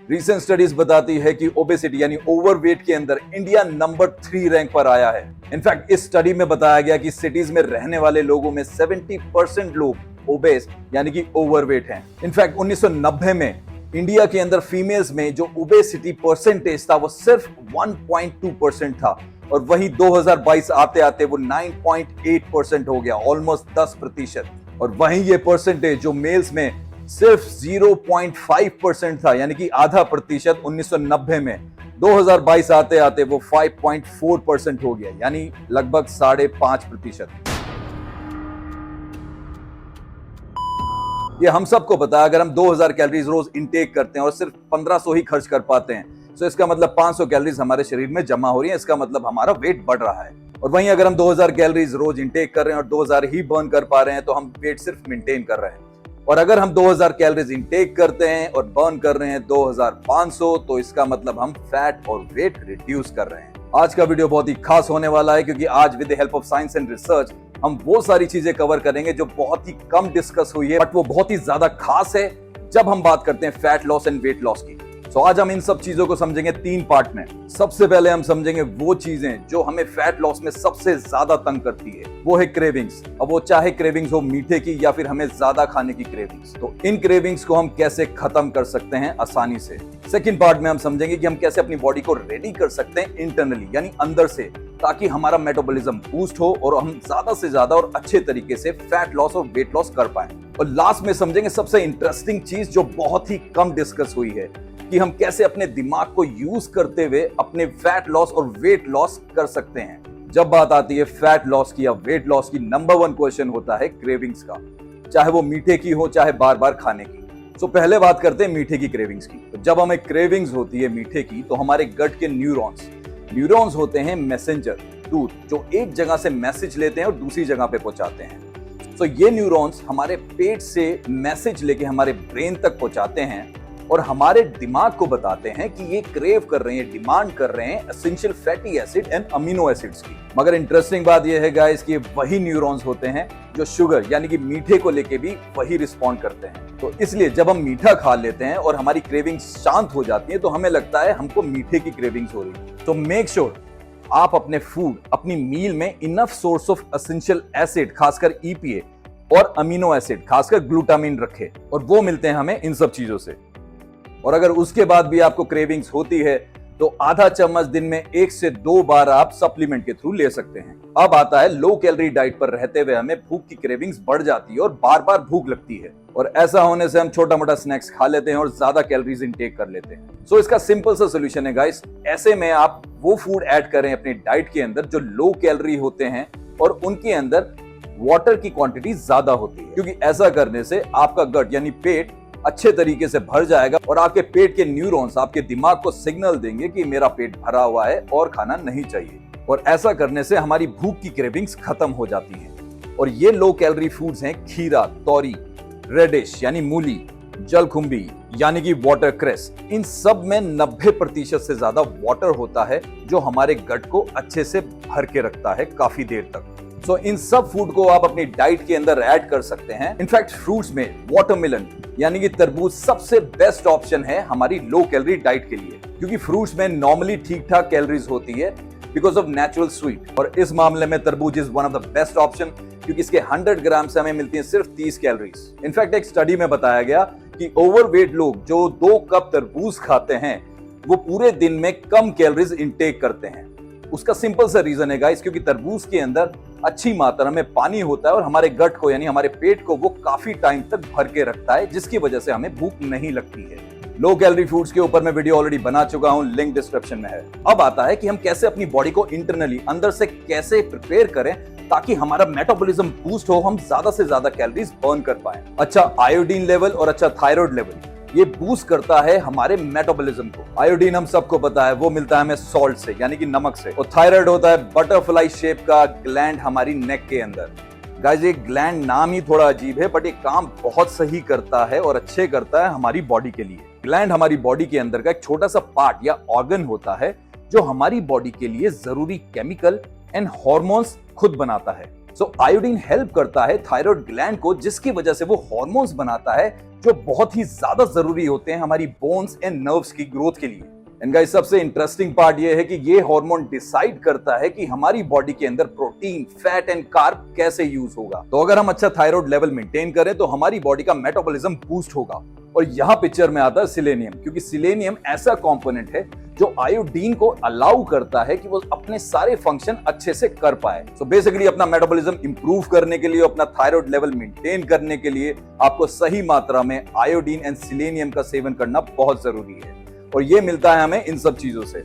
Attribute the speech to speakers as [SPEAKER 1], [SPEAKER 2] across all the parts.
[SPEAKER 1] Recent studies बताती है कि ओबेसिटी यानी ओवरवेट के अंदर इंडिया नंबर 3 रैंक पर आया है। इनफैक्ट इस स्टडी में बताया गया कि सिटीज में रहने वाले लोगों में 70% लोग ओबेस यानी कि ओवरवेट हैं। इनफैक्ट 1990 में इंडिया के अंदर फीमेल्स में जो ओबेसिटी परसेंटेज था वो सिर्फ 1.2% था और वही 2022 आते आते वो 9.8% हो गया, ऑलमोस्ट 10%। और वहीं ये परसेंटेज जो मेल्स में सिर्फ 0.5% था यानी कि आधा प्रतिशत 1990 में, 2022 आते आते वो 5.4% हो गया यानी लगभग 5.5%। ये हम सबको पता है, अगर हम 2000 कैलोरीज रोज इनटेक करते हैं और सिर्फ 1500 ही खर्च कर पाते हैं तो इसका मतलब 500 कैलोरीज हमारे शरीर में जमा हो रही है, इसका मतलब हमारा वेट बढ़ रहा है। और वहीं अगर हम 2000 कैलोरीज रोज इनटेक कर रहे हैं और 2000 ही बर्न कर पा रहे हैं तो हम वेट सिर्फ मेंटेन कर रहे हैं। और अगर हम 2000 कैलोरीज इनटेक करते हैं और बर्न कर रहे हैं 2500 तो इसका मतलब हम फैट और वेट रिड्यूस कर रहे हैं। आज का वीडियो बहुत ही खास होने वाला है क्योंकि आज with the help of science and research हम वो सारी चीजें कवर करेंगे जो बहुत ही कम डिस्कस हुई है बट वो बहुत ही ज्यादा खास है जब हम बात करते हैं fat loss and weight loss की। तो आज हम इन सब चीजों को समझेंगे 3 पार्ट में। सबसे पहले हम समझेंगे वो चीजें जो हमें फैट लॉस में सबसे ज्यादा तंग करती है, वो है क्रेविंग्स। अब वो चाहे क्रेविंग्स हो मीठे की या फिर हमें ज्यादा खाने की क्रेविंग्स, तो इन क्रेविंग्स को हम कैसे खत्म कर सकते हैं आसानी से। सेकंड पार्ट में हम समझेंगे कि हम कैसे अपनी बॉडी को रेडी कर सकते हैं इंटरनली यानी अंदर से, ताकि हमारा मेटाबॉलिज्म बूस्ट हो और हम ज्यादा से ज्यादा और अच्छे तरीके से फैट लॉस और वेट लॉस कर पाए। और लास्ट में समझेंगे सबसे इंटरेस्टिंग चीज जो बहुत ही कम डिस्कस हुई है कि हम कैसे अपने दिमाग को यूज करते हुए अपने फैट लॉस और वेट लॉस कर सकते हैं। जब बात आती है फैट लॉस की या वेट लॉस की, नंबर 1 क्वेश्चन होता है क्रेविंग्स का, चाहे वो मीठे की हो चाहे बार बार खाने की। तो पहले बात करते हैं मीठे की क्रेविंग्स की। तो जब हमें क्रेविंग्स होती है मीठे की तो हमारे गट के न्यूरॉन्स होते हैं मैसेंजर दूत, जो एक जगह से मैसेज लेते हैं और दूसरी जगह पे पहुंचाते हैं। तो ये न्यूरॉन्स हमारे पेट से मैसेज लेके हमारे ब्रेन तक पहुंचाते हैं और हमारे दिमाग को बताते हैं कि ये क्रेव कर रहे हैं, डिमांड कर रहे हैं essential fatty acid and amino acids की। मगर इंटरेस्टिंग बात यह है गाइस कि वही न्यूरॉन्स होते हैं जो शुगर यानी कि मीठे को लेके भी वही रिस्पॉन्ड करते हैं। तो इसलिए जब हम मीठा खा लेते हैं और हमारी क्रेविंग्स शांत हो जाती है तो हमें लगता है हमको मीठे की क्रेविंग्स हो रही है। तो मेक श्योर आप अपने फूड, अपनी मील में enough source of essential acid खासकर EPA और अमीनो एसिड खासकर ग्लूटामिन रखें, और वो मिलते हैं हमें इन सब चीजों से। और अगर उसके बाद भी आपको क्रेविंग्स होती है तो आधा चम्मच दिन में 1 से 2 बार आप सप्लीमेंट के थ्रू ले सकते हैं। अब आता है लो कैलोरी डाइट पर रहते हुए हमें भूख की क्रेविंग्स बढ़ जाती है और बार बार भूख लगती है, और ऐसा होने से हम छोटा मोटा स्नैक्स खा लेते हैं और ज्यादा कैलोरीज इनटेक कर लेते हैं। सो इसका सिंपल सा सोल्यूशन है गाइस, ऐसे में आप वो फूड ऐड करें अपनी डाइट के अंदर जो लो कैलोरी होते हैं और उनके अंदर वाटर की क्वांटिटी ज्यादा होती है, क्योंकि ऐसा करने से आपका गट यानी पेट अच्छे तरीके से भर जाएगा और आपके पेट के न्यूरॉन्स आपके दिमाग को सिग्नल देंगे कि मेरा पेट भरा हुआ है और खाना नहीं चाहिए। और ऐसा करने से हमारी भूख की क्रेविंग्स खत्म हो जाती हैं। और ये लो कैलोरी फूड्स हैं खीरा, तौरी, रेडिश यानी मूली, जलकुंभी यानी कि वाटर क्रेस। इन सब में 90% से ज्यादा वाटर होता है जो हमारे गट को अच्छे से भर के रखता है काफी देर तक। सो इन सब फूड को आप अपनी डाइट के अंदर ऐड कर सकते हैं। इनफैक्ट फ्रूट्स में वाटरमेलन यानी कि तरबूज सबसे बेस्ट ऑप्शन है हमारी लो कैलोरी डाइट के लिए, क्योंकि फ्रूट्स में नॉर्मली ठीक ठाक कैलोरीज होती है बिकॉज ऑफ नेचुरल स्वीट। और इस मामले में तरबूज is one of the best option क्योंकि इसके 100 ग्राम से हमें मिलती है सिर्फ 30 कैलोरीज। इनफैक्ट एक स्टडी में बताया गया कि ओवरवेट लोग जो 2 कप तरबूज खाते हैं वो पूरे दिन में कम कैलोरीज इनटेक करते हैं। उसका सिंपल सा रीजन है गाइस, क्योंकि तरबूज के अंदर अच्छी मात्रा में पानी होता है और हमारे गट को यानी हमारे पेट को वो काफी टाइम तक भर के रखता है, जिसकी वजह से हमें भूख नहीं लगती है। लो कैलोरी फूड्स के ऊपर मैं वीडियो ऑलरेडी बना चुका हूं, लिंक डिस्क्रिप्शन में है। अब आता है कि हम कैसे अपनी बॉडी को इंटरनली अंदर से कैसे प्रिपेयर करें ताकि हमारा मेटाबॉलिज्म बूस्ट हो, हम ज्यादा से ज्यादा कैलोरीज बर्न कर पाए। अच्छा आयोडीन लेवल और अच्छा थायराइड लेवल ये बूस्ट करता है हमारे मेटाबॉलिज्म को। आयोडीन हम सबको पता है वो मिलता है हमें सॉल्ट से यानी कि नमक से, और थायराइड होता है बटरफ्लाई शेप का ग्लैंड हमारी नेक के अंदर। गाइस ये ग्लैंड नाम ही थोड़ा अजीब है बट ये काम बहुत सही करता है और अच्छे करता है हमारी बॉडी के लिए। ग्लैंड हमारी बॉडी के अंदर का एक छोटा सा पार्ट या ऑर्गन होता है जो हमारी बॉडी के लिए जरूरी केमिकल एंड हॉर्मोन्स खुद बनाता है। सो आयोडीन हेल्प करता है थायराइड ग्लैंड को, जिसकी वजह से वो हार्मोन्स बनाता है जो बहुत ही ज्यादा जरूरी होते हैं हमारी बोन्स एंड नर्व्स की ग्रोथ के लिए। एंड गाइस, सबसे इंटरेस्टिंग पार्ट ये है कि ये हार्मोन डिसाइड करता है कि हमारी बॉडी के अंदर प्रोटीन, फैट एंड कार्ब कैसे यूज होगा। तो अगर हम अच्छा थायराइड लेवल मेंटेन करें तो हमारी बॉडी का मेटाबॉलिज्म बूस्ट होगा। और यहाँ पिक्चर में आता है सिलेनियम, क्योंकि सिलेनियम ऐसा कंपोनेंट है जो आयोडीन को अलाउ करता है कि वो अपने सारे फंक्शन अच्छे से कर पाए। सो बेसिकली अपना मेटाबॉलिज्म इंप्रूव करने के लिए, अपना थायराइड लेवल मेंटेन करने के लिए आपको सही मात्रा में आयोडीन एंड सिलेनियम का सेवन करना बहुत जरूरी है, और ये मिलता है हमें इन सब चीजों से।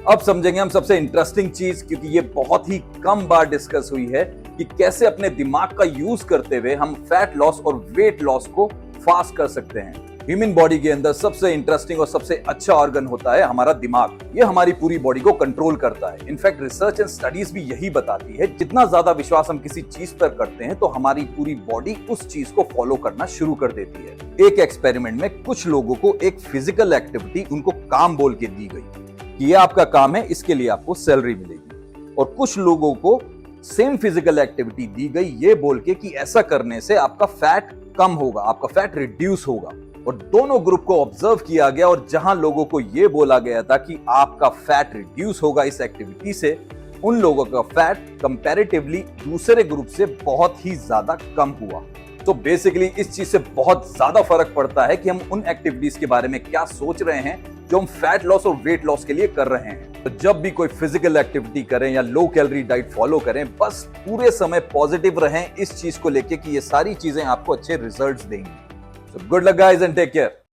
[SPEAKER 1] अब समझेंगे हम सबसे इंटरेस्टिंग चीज, क्योंकि ये बहुत ही कम बार डिस्कस हुई है, कि कैसे अपने दिमाग का यूज करते हुए हम फैट लॉस और वेट लॉस को फास्ट कर सकते हैं। ह्यूमन बॉडी के अंदर सबसे इंटरेस्टिंग और सबसे अच्छा ऑर्गन होता है हमारा दिमाग। ये हमारी पूरी बॉडी को कंट्रोल करता है। इनफैक्ट रिसर्च एंड स्टडीज भी यही बताती है, जितना ज्यादा विश्वास हम किसी चीज पर करते हैं तो हमारी पूरी बॉडी उस चीज को फॉलो करना शुरू कर देती है। एक एक्सपेरिमेंट में कुछ लोगों को एक फिजिकल एक्टिविटी उनको काम बोल के दी गई कि ये आपका काम है, इसके लिए आपको सैलरी मिलेगी, और कुछ लोगों को सेम फिजिकल एक्टिविटी दी गई ये बोल के कि ऐसा करने से आपका फैट कम होगा, आपका फैट रिड्यूस होगा। और दोनों ग्रुप को ऑब्जर्व किया गया, और जहां लोगों को यह बोला गया था कि आपका फैट रिड्यूस होगा इस एक्टिविटी से, उन लोगों का फैट कंपैरेटिवली दूसरे ग्रुप से बहुत ही ज्यादा कम हुआ। तो बेसिकली इस चीज से बहुत ज्यादा फर्क पड़ता है कि हम उन एक्टिविटीज के बारे में क्या सोच रहे हैं जो हम फैट लॉस और वेट लॉस के लिए कर रहे हैं। तो जब भी कोई फिजिकल एक्टिविटी करें या लो कैलोरी डाइट फॉलो करें, बस पूरे समय पॉजिटिव रहें इस चीज को लेके कि ये सारी चीजें आपको अच्छे रिजल्ट्स देंगी। So good luck guys and take care.